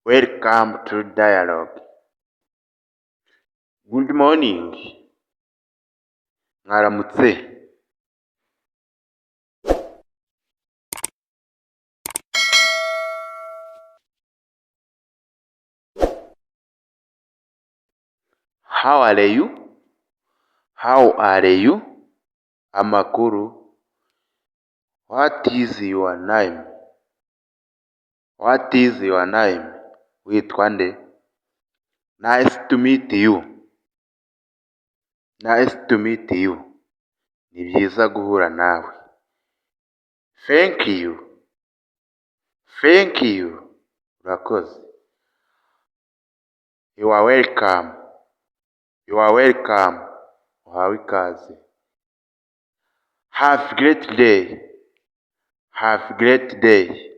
Welcome to dialogue. Good morning. Mwaramutse. How are you? How are you? Amakuru. What is your name? What is your name? Witwa nde? Nice to meet you. Nice to meet you. Ni byiza guhura nawe. Thank you. Thank you. Urakoze. You are welcome. You are welcome. Uhawe ikaze. Have a great day. Have a great day.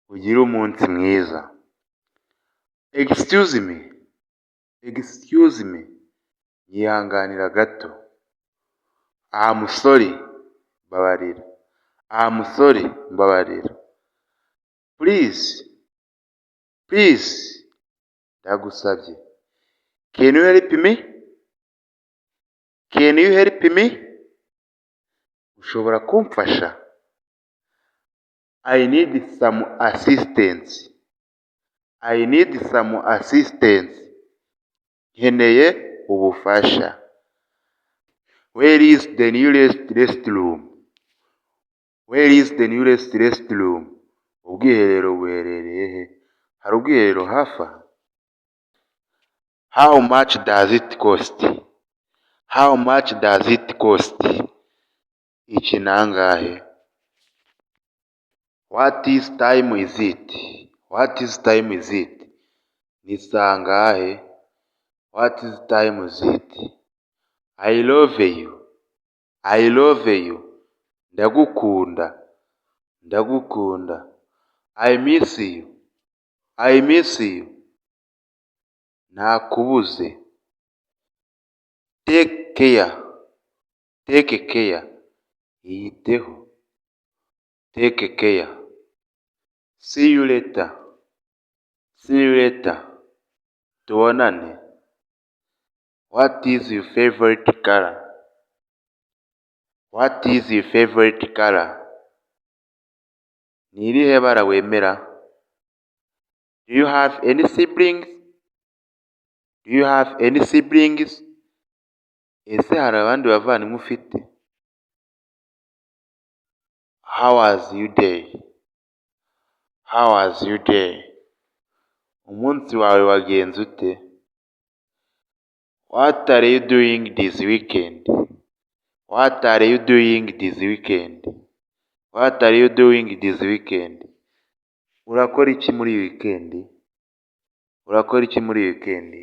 Ugire umunsi mwiza. Excuse me. Excuse me. Yihanganira gato. I'm sorry. Mbabarira. I'm sorry. Mbabarira. Please. Please. Ndagusabye. Can you help me? Can you help me? Ushobora kumfasha? I need some assistance. I need some assistance. Nkeneye ubufasha. Where is the nearest restroom? Where is the nearest restroom? Ubwiherero buherereye he? Hari ubwiherero hafi aha? How much does it cost? How much does it cost? Iki ni angahe? What is time is it? What is time is it? Ni saa ngahe? What is time is it? I love you. I love you. Ndagukunda. Ndagukunda. I miss you. I miss you. Nakubuze. Take care. Take care. Iyiteho. Take care. See you later. See you later. Tuonane. What is your favorite color? What is your favorite color? Ni irihe bara wemera? Do you have any siblings? Do you have any siblings? Ese hari abandi bavandimwe ufite? How was your day? How was your day? Umunsi wawe wagenze ute? What are you doing this weekend? What are you doing this weekend? What are you doing this weekend? Urakora iki muri iyi weekend? Urakora iki muri iyi weekend?